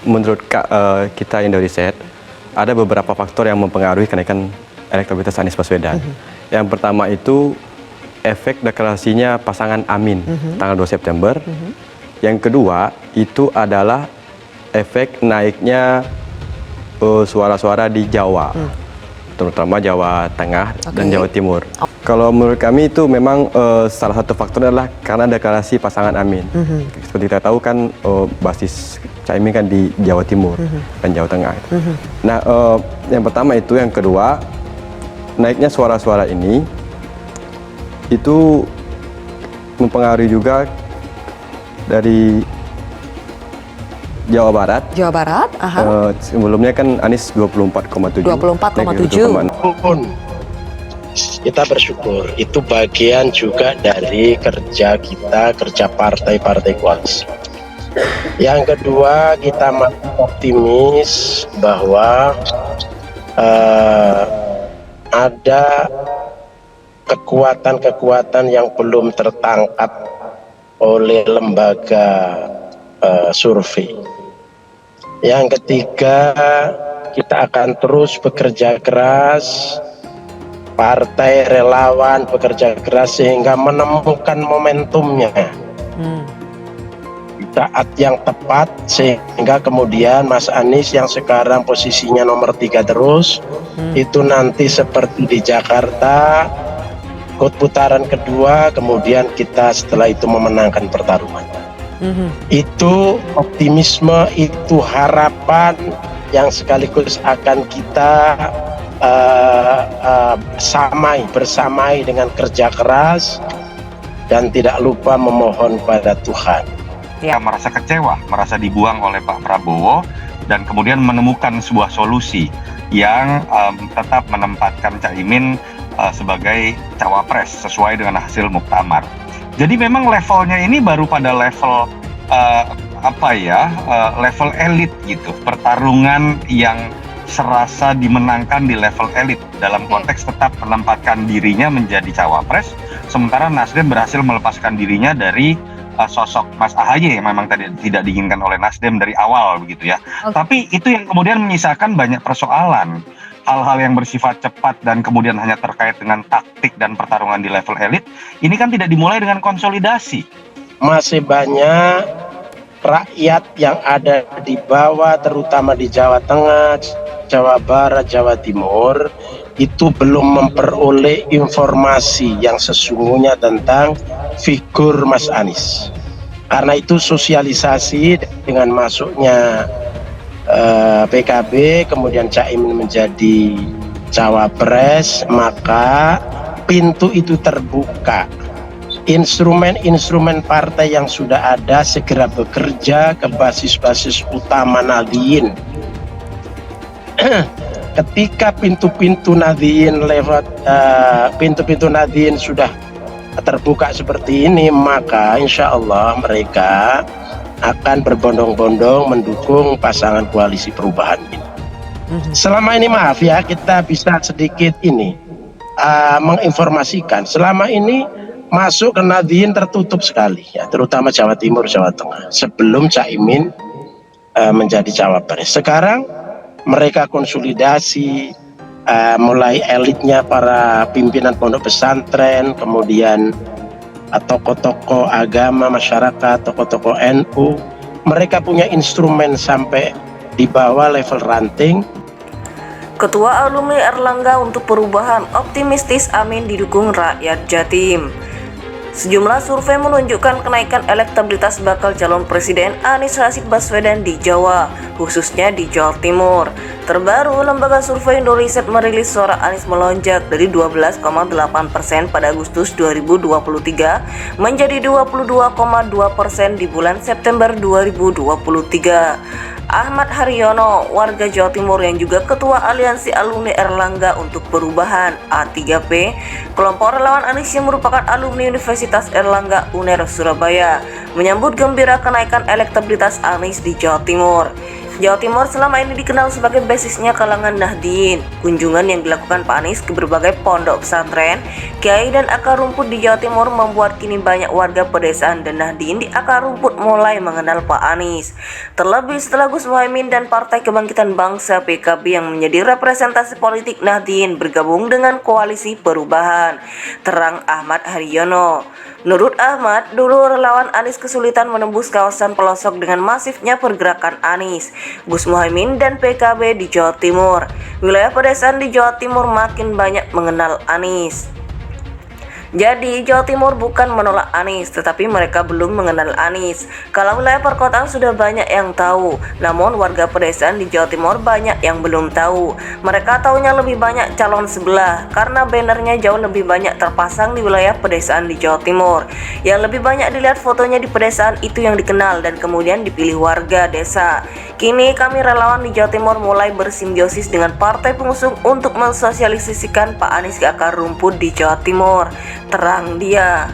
menurut kita Indo Riset, ada beberapa faktor yang mempengaruhi kenaikan elektabilitas Anies Baswedan. Yang pertama itu efek deklarasinya pasangan Amin tanggal 2 September. Yang kedua itu adalah efek naiknya suara-suara di Jawa, terutama Jawa Tengah dan Jawa Timur. Kalau menurut kami itu memang salah satu faktor adalah karena deklarasi pasangan Amin. Seperti kita tahu kan basis Caimin kan di Jawa Timur dan Jawa Tengah. Nah, yang pertama itu, yang kedua naiknya suara-suara ini itu mempengaruhi juga dari Jawa Barat. Jawa Barat, sebelumnya kan Anies 24,7. 24,7. Kita bersyukur, itu bagian juga dari kerja kita, kerja partai-partai koalisi. Yang kedua, kita masih optimis bahwa ada kekuatan-kekuatan yang belum tertangkap oleh lembaga survei. Yang ketiga, kita akan terus bekerja keras, partai relawan bekerja keras sehingga menemukan momentumnya saat yang tepat, sehingga kemudian Mas Anies yang sekarang posisinya nomor 3 terus itu nanti seperti di Jakarta ikut putaran kedua, kemudian kita setelah itu memenangkan pertarungan. Itu optimisme, itu harapan yang sekaligus akan kita bersamai dengan kerja keras dan tidak lupa memohon pada Tuhan. Ya, merasa kecewa, merasa dibuang oleh Pak Prabowo, dan kemudian menemukan sebuah solusi yang tetap menempatkan Caimin sebagai cawapres sesuai dengan hasil muktamar. Jadi memang levelnya ini baru pada level level elit gitu, pertarungan yang serasa dimenangkan di level elit dalam konteks tetap menempatkan dirinya menjadi cawapres, sementara Nasdem berhasil melepaskan dirinya dari sosok Mas AHY yang memang tadi tidak diinginkan oleh Nasdem dari awal begitu ya. Tapi itu yang kemudian menyisakan banyak persoalan, hal-hal yang bersifat cepat dan kemudian hanya terkait dengan taktik dan pertarungan di level elit. Ini kan tidak dimulai dengan konsolidasi. Masih banyak rakyat yang ada di bawah, terutama di Jawa Tengah, Jawa Barat, Jawa Timur, itu belum memperoleh informasi yang sesungguhnya tentang figur Mas Anies. Karena itu sosialisasi dengan masuknya PKB, kemudian Caimin menjadi cawapres, maka pintu itu terbuka. Instrumen-instrumen partai yang sudah ada segera bekerja ke basis-basis utama Nahdien. Ketika pintu-pintu Nahdien pintu-pintu Nahdien sudah terbuka seperti ini, maka insya Allah mereka akan berbondong-bondong mendukung pasangan koalisi perubahan ini. Selama ini maaf ya, kita bisa sedikit ini menginformasikan. Selama ini masuk ke Nahdien tertutup sekali ya, terutama Jawa Timur, Jawa Tengah, sebelum Caimin menjadi cawapres. Sekarang mereka konsolidasi, mulai elitnya para pimpinan pondok pesantren, kemudian tokoh-tokoh agama masyarakat, tokoh-tokoh NU, mereka punya instrumen sampai di bawah level ranting. Ketua Alumni Erlangga untuk Perubahan optimistis Amin didukung rakyat Jatim. Sejumlah survei menunjukkan kenaikan elektabilitas bakal calon presiden Anies Rashid Baswedan di Jawa, khususnya di Jawa Timur. Terbaru, lembaga survei Indo Riset merilis suara Anies melonjak dari 12,8% pada Agustus 2023 menjadi 22,2% di bulan September 2023. Ahmad Haryono, warga Jawa Timur yang juga Ketua Aliansi Alumni Erlangga untuk Perubahan A3P, kelompok relawan Anies yang merupakan alumni Universitas Erlangga UNER Surabaya, menyambut gembira kenaikan elektabilitas Anies di Jawa Timur. Jawa Timur selama ini dikenal sebagai basisnya kalangan Nahdien. Kunjungan yang dilakukan Pak Anies ke berbagai pondok pesantren, kiai dan akar rumput di Jawa Timur membuat kini banyak warga pedesaan dan Nahdien di akar rumput mulai mengenal Pak Anies. Terlebih setelah Gus Muhaimin dan Partai Kebangkitan Bangsa PKB yang menjadi representasi politik Nahdien bergabung dengan Koalisi Perubahan, terang Ahmad Haryono. Menurut Ahmad, dulu relawan Anies kesulitan menembus kawasan pelosok dengan masifnya pergerakan Anies, Gus Muhaimin dan PKB di Jawa Timur. Wilayah pedesaan di Jawa Timur makin banyak mengenal Anies. Jadi Jawa Timur bukan menolak Anies, tetapi mereka belum mengenal Anies. Kalau wilayah perkotaan sudah banyak yang tahu, namun warga pedesaan di Jawa Timur banyak yang belum tahu. Mereka taunya lebih banyak calon sebelah, karena bannernya jauh lebih banyak terpasang di wilayah pedesaan di Jawa Timur. Yang lebih banyak dilihat fotonya di pedesaan itu yang dikenal dan kemudian dipilih warga desa. Kini kami relawan di Jawa Timur mulai bersimbiosis dengan partai pengusung untuk mensosialisasikan Pak Anies ke akar rumput di Jawa Timur, terang dia.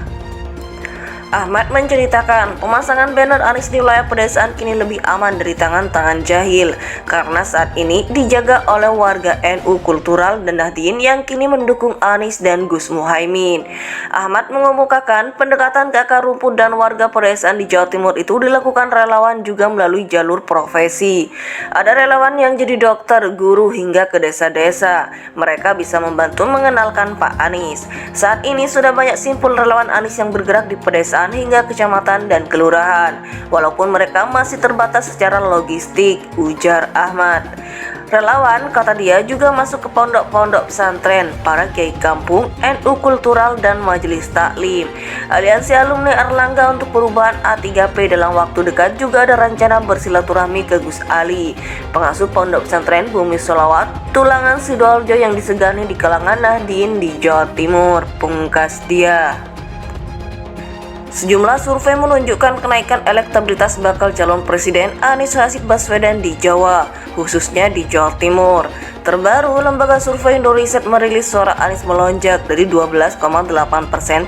Ahmad menceritakan, pemasangan banner Anies di wilayah pedesaan kini lebih aman dari tangan-tangan jahil karena saat ini dijaga oleh warga NU kultural dan Nahdien yang kini mendukung Anies dan Gus Muhaimin. Ahmad mengemukakan pendekatan ke akar rumput dan warga pedesaan di Jawa Timur itu dilakukan relawan juga melalui jalur profesi. Ada relawan yang jadi dokter, guru hingga ke desa-desa. Mereka bisa membantu mengenalkan Pak Anies. Saat ini sudah banyak simpul relawan Anies yang bergerak di pedesaan hingga kecamatan dan kelurahan, walaupun mereka masih terbatas secara logistik, ujar Ahmad. Relawan, kata dia, juga masuk ke pondok-pondok pesantren, para kiai kampung, NU kultural dan majelis taklim. Aliansi Alumni Erlangga untuk Perubahan A3P dalam waktu dekat juga ada rencana bersilaturahmi ke Gus Ali, pengasuh pondok pesantren Bumi Sholawat, Tulangan Sidoarjo yang disegani di kalangan Nahdien di Jawa Timur, pungkas dia. Sejumlah survei menunjukkan kenaikan elektabilitas bakal calon presiden Anies Rashid Baswedan di Jawa, khususnya di Jawa Timur. Terbaru, lembaga survei Indoriset merilis suara Anies melonjak dari 12,8%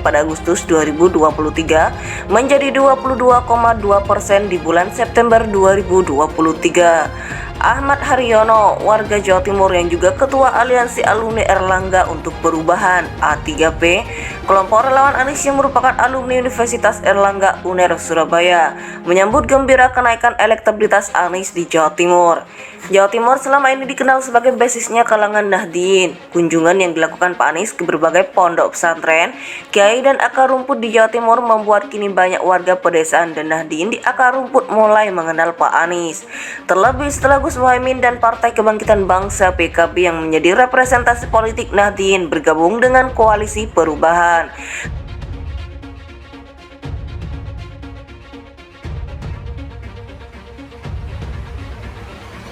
pada Agustus 2023 menjadi 22,2% di bulan September 2023. Ahmad Haryono, warga Jawa Timur yang juga Ketua Aliansi Alumni Erlangga untuk Perubahan A3P, kelompok relawan Anies yang merupakan alumni Universitas Erlangga UNER Surabaya, menyambut gembira kenaikan elektabilitas Anies di Jawa Timur. Jawa Timur selama ini dikenal sebagai basisnya kalangan Nahdien. Kunjungan yang dilakukan Pak Anies ke berbagai pondok pesantren, kiai dan akar rumput di Jawa Timur membuat kini banyak warga pedesaan dan Nahdien di akar rumput mulai mengenal Pak Anies. Terlebih setelah Gus Muhaimin dan Partai Kebangkitan Bangsa PKB yang menjadi representasi politik Nahdien bergabung dengan Koalisi Perubahan.